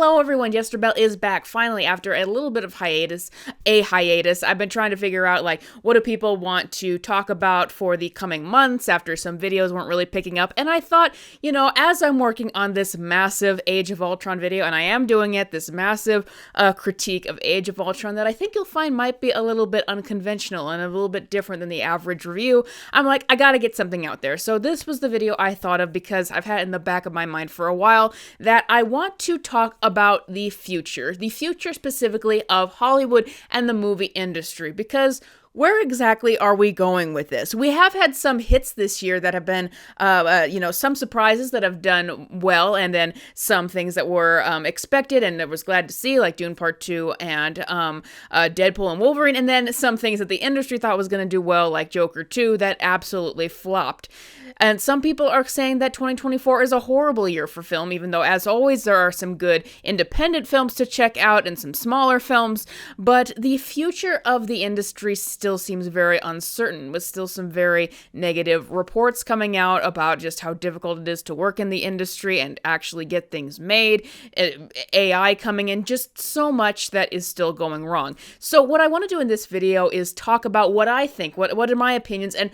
Hello everyone, JesterBell is back finally after a little bit of hiatus. I've been trying to figure out what do people want to talk about for the coming months after some videos weren't really picking up, and I thought, as I'm working on this massive Age of Ultron video, and I am doing it, this massive critique of Age of Ultron that I think you'll find might be a little bit unconventional and a little bit different than the average review, I'm like, I gotta get something out there. So this was the video I thought of because I've had it in the back of my mind for a while that I want to talk about the future specifically of Hollywood and the movie industry, because where exactly are we going with this? We have had some hits this year that have been, some surprises that have done well, and then some things that were expected and I was glad to see, like Dune Part 2 and Deadpool and Wolverine, and then some things that the industry thought was going to do well, like Joker 2, that absolutely flopped. And some people are saying that 2024 is a horrible year for film, even though, as always, there are some good independent films to check out and some smaller films, but the future of the industry still seems very uncertain, with still some very negative reports coming out about just how difficult it is to work in the industry and actually get things made, AI coming in, just so much that is still going wrong. So what I want to do in this video is talk about what I think, what are my opinions, and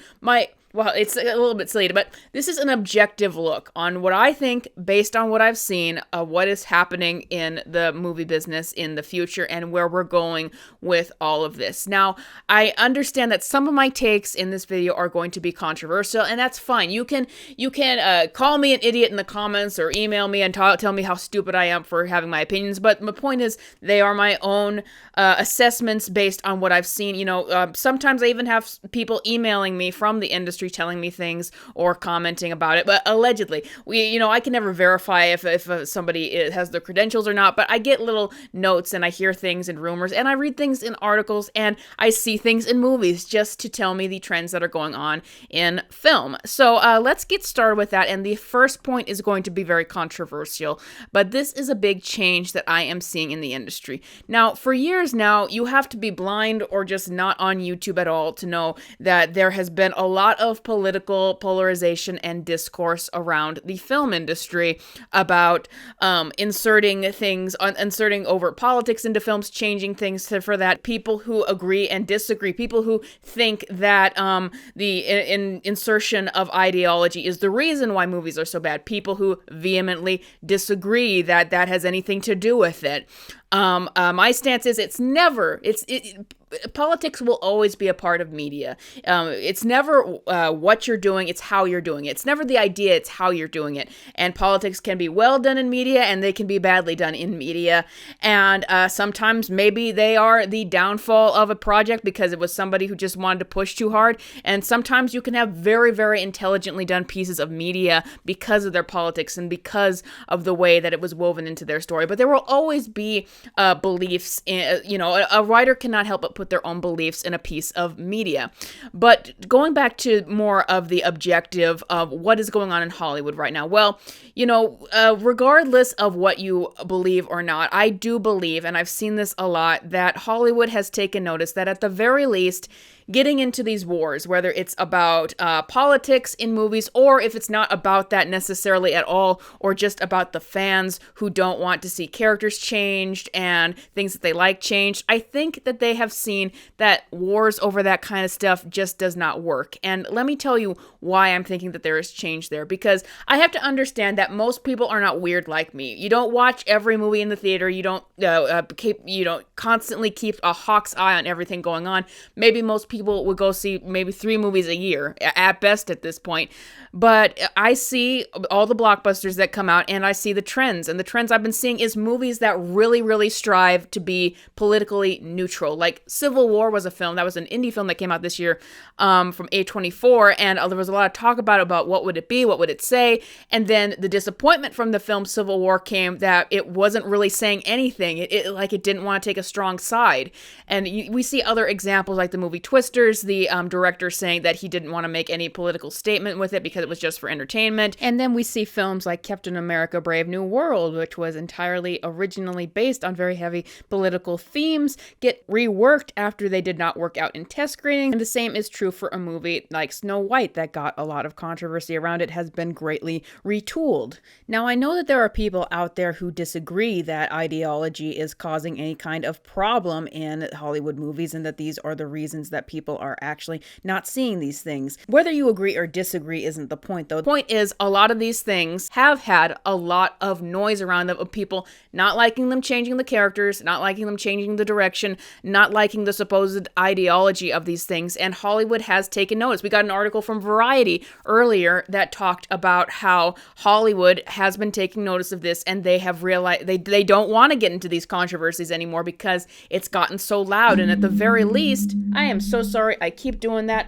well, it's a little bit silly, but this is an objective look on what I think, based on what I've seen, of what is happening in the movie business in the future and where we're going with all of this. Now, I understand that some of my takes in this video are going to be controversial, and that's fine. You can call me an idiot in the comments or email me and tell me how stupid I am for having my opinions, but my point is they are my own assessments based on what I've seen. Sometimes I even have people emailing me from the industry telling me things or commenting about it, but allegedly, I can never verify if somebody has the credentials or not, but I get little notes and I hear things and rumors and I read things in articles and I see things in movies just to tell me the trends that are going on in film. So let's get started with that, and the first point is going to be very controversial, but this is a big change that I am seeing in the industry. Now, for years now, you have to be blind or just not on YouTube at all to know that there has been a lot of political polarization and discourse around the film industry about inserting overt politics into films, changing things for that. People who agree and disagree, people who think that the insertion of ideology is the reason why movies are so bad, people who vehemently disagree that that has anything to do with it. My stance is politics will always be a part of media. It's never what you're doing, it's how you're doing it. It's never the idea, it's how you're doing it. And politics can be well done in media, and they can be badly done in media. And sometimes maybe they are the downfall of a project because it was somebody who just wanted to push too hard. And sometimes you can have very, very intelligently done pieces of media because of their politics and because of the way that it was woven into their story. But there will always be beliefs in, a writer cannot help but put their own beliefs in a piece of media. But going back to more of the objective of what is going on in Hollywood right now, well, regardless of what you believe or not, I do believe, and I've seen this a lot, that Hollywood has taken notice that at the very least, getting into these wars, whether it's about politics in movies or if it's not about that necessarily at all, or just about the fans who don't want to see characters changed and things that they like changed, I think that they have seen that wars over that kind of stuff just does not work. And let me tell you why I'm thinking that there is change there, because I have to understand that most people are not weird like me. You don't watch every movie in the theater. You don't constantly keep a hawk's eye on everything going on. Maybe most people would go see maybe 3 movies a year at best at this point. But I see all the blockbusters that come out and I see the trends. And the trends I've been seeing is movies that really, really strive to be politically neutral. Like Civil War was a film, that was an indie film that came out this year from A24. And there was a lot of talk about what would it be, what would it say. And then the disappointment from the film Civil War came that it wasn't really saying anything. It didn't want to take a strong side. And we see other examples like the movie Twister Twisters, the director saying that he didn't want to make any political statement with it because it was just for entertainment. And then we see films like Captain America: Brave New World, which was entirely originally based on very heavy political themes, get reworked after they did not work out in test screening. And the same is true for a movie like Snow White that got a lot of controversy around it, has been greatly retooled. Now, I know that there are people out there who disagree that ideology is causing any kind of problem in Hollywood movies and that these are the reasons that people are actually not seeing these things. Whether you agree or disagree isn't the point, though. The point is, a lot of these things have had a lot of noise around them of people not liking them changing the characters, not liking them changing the direction, not liking the supposed ideology of these things, and Hollywood has taken notice. We got an article from Variety earlier that talked about how Hollywood has been taking notice of this, and they have realized they don't want to get into these controversies anymore because it's gotten so loud. And at the very least, I am so sorry I keep doing that.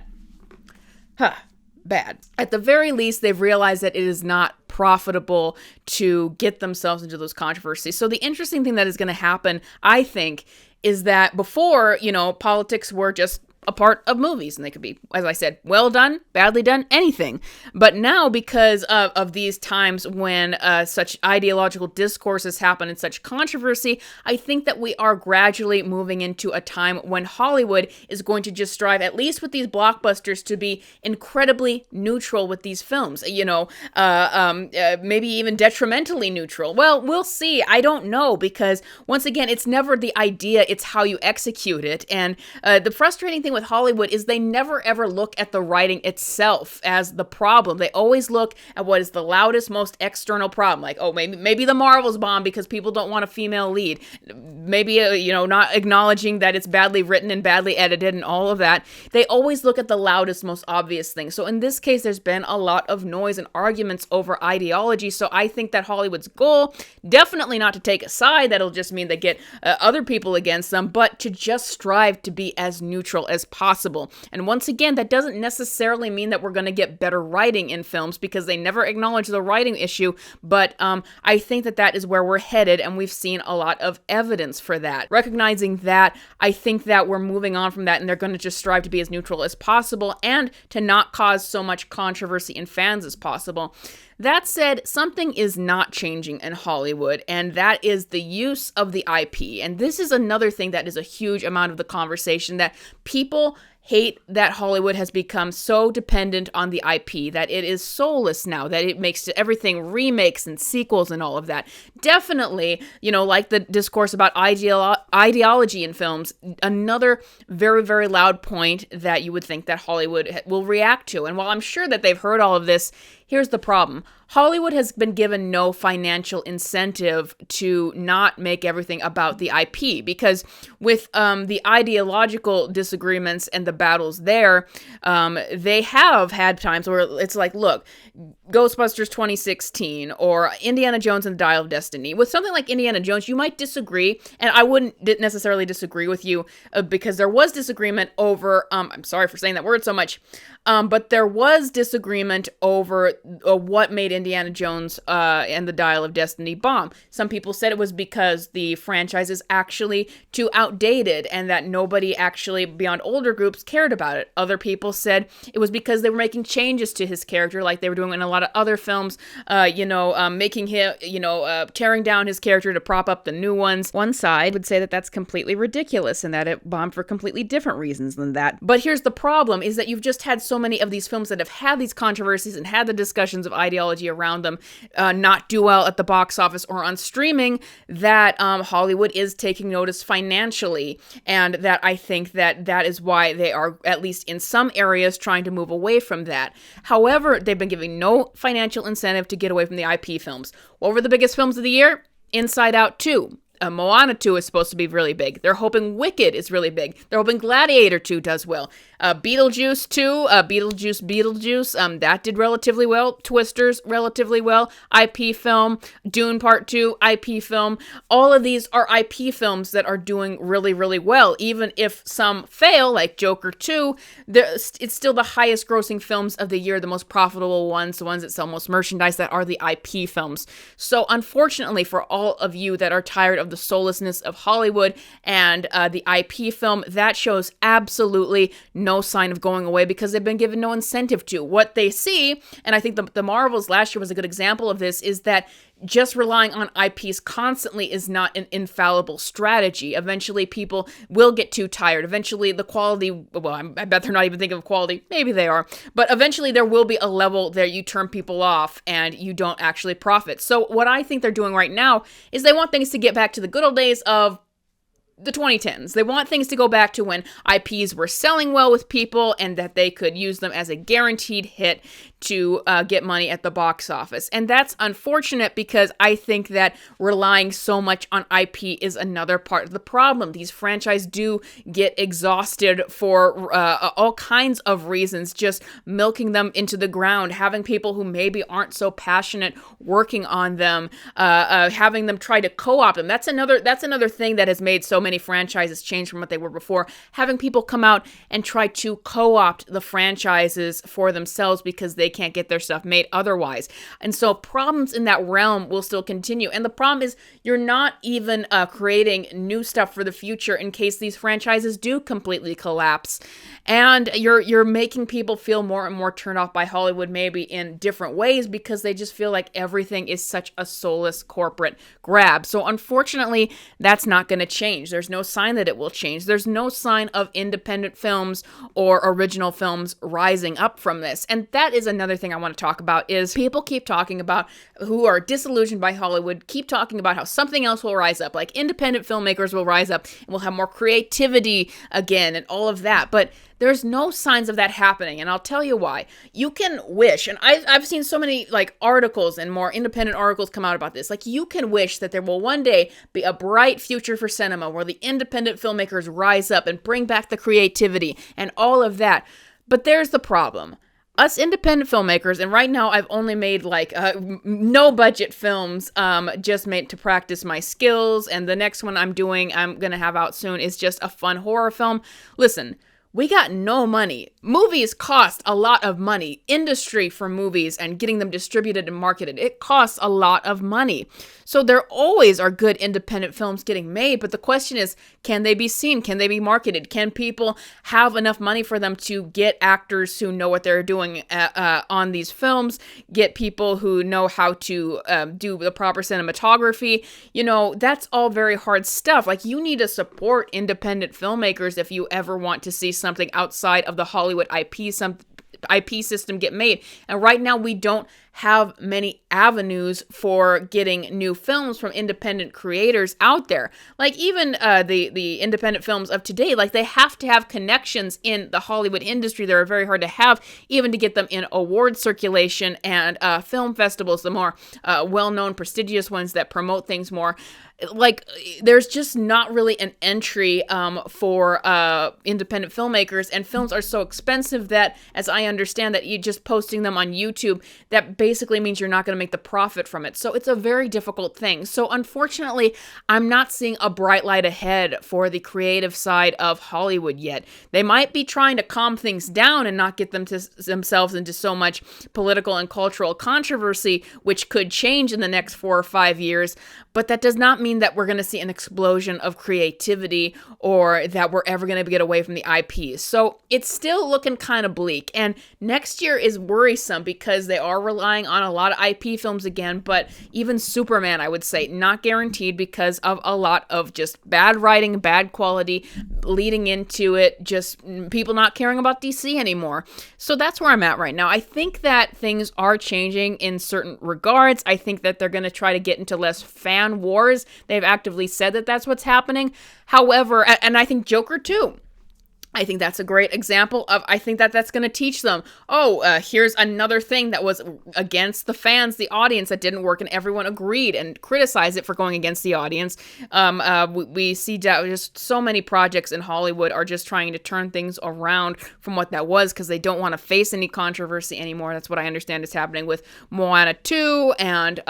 Bad. At the very least, they've realized that it is not profitable to get themselves into those controversies. So the interesting thing that is going to happen, I think, is that before, politics were just a part of movies, and they could be, as I said, well done, badly done, anything. But now, because of these times when such ideological discourses happen and such controversy, I think that we are gradually moving into a time when Hollywood is going to just strive, at least with these blockbusters, to be incredibly neutral with these films, maybe even detrimentally neutral. Well, we'll see. I don't know, because once again, it's never the idea, it's how you execute it. And the frustrating thing with Hollywood is they never ever look at the writing itself as the problem. They always look at what is the loudest, most external problem. Like, oh, maybe the Marvels bomb because people don't want a female lead. Maybe, not acknowledging that it's badly written and badly edited and all of that. They always look at the loudest, most obvious thing. So in this case, there's been a lot of noise and arguments over ideology. So I think that Hollywood's goal, definitely not to take a side. That'll just mean they get other people against them, but to just strive to be as neutral as possible. And once again, that doesn't necessarily mean that we're going to get better writing in films, because they never acknowledge the writing issue, but I think that is where we're headed, and we've seen a lot of evidence for that. Recognizing that, I think that we're moving on from that, and they're going to just strive to be as neutral as possible and to not cause so much controversy in fans as possible. That said, something is not changing in Hollywood, and that is the use of the IP. And this is another thing that is a huge amount of the conversation, that people hate that Hollywood has become so dependent on the IP, that it is soulless now, that it makes everything remakes and sequels and all of that. Definitely, like the discourse about ideology in films, another very, very loud point that you would think that Hollywood will react to. And while I'm sure that they've heard all of this, here's the problem. Hollywood has been given no financial incentive to not make everything about the IP, because with the ideological disagreements and the battles there, they have had times where it's like, look, Ghostbusters 2016 or Indiana Jones and the Dial of Destiny. With something like Indiana Jones, you might disagree, and I wouldn't necessarily disagree with you because there was disagreement over, I'm sorry for saying that word so much, but there was disagreement over what made Indiana Jones and the Dial of Destiny bomb. Some people said it was because the franchise is actually too outdated and that nobody actually, beyond older groups, cared about it. Other people said it was because they were making changes to his character, like they were doing in a lot of other films, making him, tearing down his character to prop up the new ones. One side would say that that's completely ridiculous and that it bombed for completely different reasons than that. But here's the problem, is that you've just had so many of these films that have had these controversies and had the discussions of ideology around them not do well at the box office or on streaming, that Hollywood is taking notice financially, and that I think that is why they are, at least in some areas, trying to move away from that. However, they've been giving no financial incentive to get away from the IP films. What were the biggest films of the year? Inside Out 2. Moana 2 is supposed to be really big. They're hoping Wicked is really big. They're hoping Gladiator 2 does well. Beetlejuice 2, Beetlejuice, that did relatively well. Twisters, relatively well. IP film. Dune Part 2, IP film. All of these are IP films that are doing really, really well. Even if some fail, like Joker 2, it's still the highest grossing films of the year, the most profitable ones, the ones that sell most merchandise, that are the IP films. So unfortunately for all of you that are tired of the soullessness of Hollywood and the IP film. That shows absolutely no sign of going away because they've been given no incentive to. What they see, and I think the Marvels last year was a good example of this, is that just relying on IPs constantly is not an infallible strategy. Eventually, people will get too tired. Eventually, the quality, well, I bet they're not even thinking of quality. Maybe they are. But eventually, there will be a level that you turn people off and you don't actually profit. So what I think they're doing right now is they want things to get back to the good old days of the 2010s. They want things to go back to when IPs were selling well with people and that they could use them as a guaranteed hit to get money at the box office. And that's unfortunate because I think that relying so much on IP is another part of the problem. These franchises do get exhausted for all kinds of reasons, just milking them into the ground, having people who maybe aren't so passionate working on them, having them try to co-opt them. That's another thing that has made so many franchises change from what they were before. Having people come out and try to co-opt the franchises for themselves because they can't get their stuff made otherwise. And so problems in that realm will still continue. And the problem is you're not even creating new stuff for the future in case these franchises do completely collapse. And you're making people feel more and more turned off by Hollywood, maybe in different ways, because they just feel like everything is such a soulless corporate grab. So unfortunately, that's not going to change. There's no sign that it will change. There's no sign of independent films or original films rising up from this. And that is another thing I want to talk about is people keep talking about who are disillusioned by Hollywood, keep talking about how something else will rise up, like independent filmmakers will rise up and we'll have more creativity again and all of that. But there's no signs of that happening, and I'll tell you why. You can wish, and I've seen so many like articles and more independent articles come out about this. Like you can wish that there will one day be a bright future for cinema where the independent filmmakers rise up and bring back the creativity and all of that. But there's the problem. Us independent filmmakers, and right now I've only made like no budget films just made to practice my skills, and the next one I'm gonna have out soon is just a fun horror film. Listen, we got no money. Movies cost a lot of money. Industry for movies and getting them distributed and marketed, it costs a lot of money. So there always are good independent films getting made, but the question is, can they be seen? Can they be marketed? Can people have enough money for them to get actors who know what they're doing on these films, get people who know how to do the proper cinematography? You know, that's all very hard stuff. Like, you need to support independent filmmakers if you ever want to see something outside of the Hollywood IP system get made. And right now we don't have many avenues for getting new films from independent creators out there. Like even the independent films of today, like they have to have connections in the Hollywood industry that are very hard to have, even to get them in award circulation and film festivals, the more well-known, prestigious ones that promote things more. Like, there's just not really an entry for independent filmmakers, and films are so expensive that, as I understand, that you just posting them on YouTube, that basically means you're not going to make the profit from it. So it's a very difficult thing. So unfortunately, I'm not seeing a bright light ahead for the creative side of Hollywood yet. They might be trying to calm things down and not get themselves into so much political and cultural controversy, which could change in the next 4 or 5 years, but that does not mean that we're going to see an explosion of creativity or that we're ever going to get away from the IPs. So it's still looking kind of bleak. And next year is worrisome because they are relying on a lot of IP films again, but even Superman, I would say, not guaranteed because of a lot of just bad writing, bad quality leading into it, just people not caring about DC anymore. So that's where I'm at right now. I think that things are changing in certain regards. I think that they're going to try to get into less fan wars. They've actively said that that's what's happening. However, and I think Joker too. I think that's a great example of, I think that that's going to teach them, here's another thing that was against the fans, the audience, that didn't work, and everyone agreed and criticized it for going against the audience. We see just so many projects in Hollywood are just trying to turn things around from what that was because they don't want to face any controversy anymore. That's what I understand is happening with Moana 2 and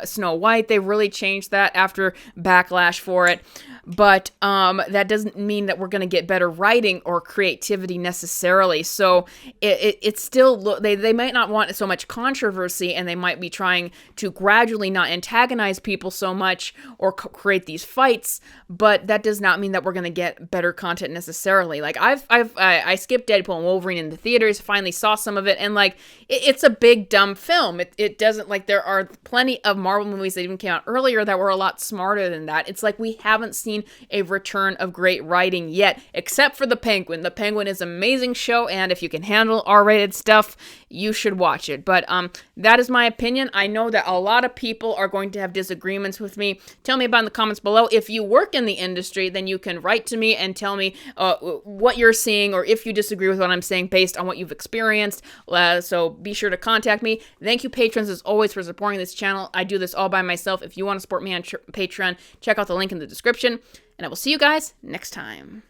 Snow White. They really changed that after backlash for it. but that doesn't mean that we're going to get better writing or creativity necessarily. So it's still, they might not want so much controversy, and they might be trying to gradually not antagonize people so much or create these fights, but that does not mean that we're going to get better content necessarily. Like I skipped Deadpool and Wolverine in the theaters, finally saw some of it, and like it's a big dumb film. It doesn't, like, there are plenty of Marvel movies that even came out earlier that were a lot smarter than that. It's like we haven't seen a return of great writing yet, except for The Penguin. The Penguin is an amazing show, and if you can handle R-rated stuff, you should watch it. But that is my opinion. I know that a lot of people are going to have disagreements with me. Tell me about it in the comments below. If you work in the industry, then you can write to me and tell me what you're seeing, or if you disagree with what I'm saying based on what you've experienced. So be sure to contact me. Thank you, patrons, as always, for supporting this channel. I do this all by myself. If you want to support me on Patreon, check out the link in the description, and I will see you guys next time.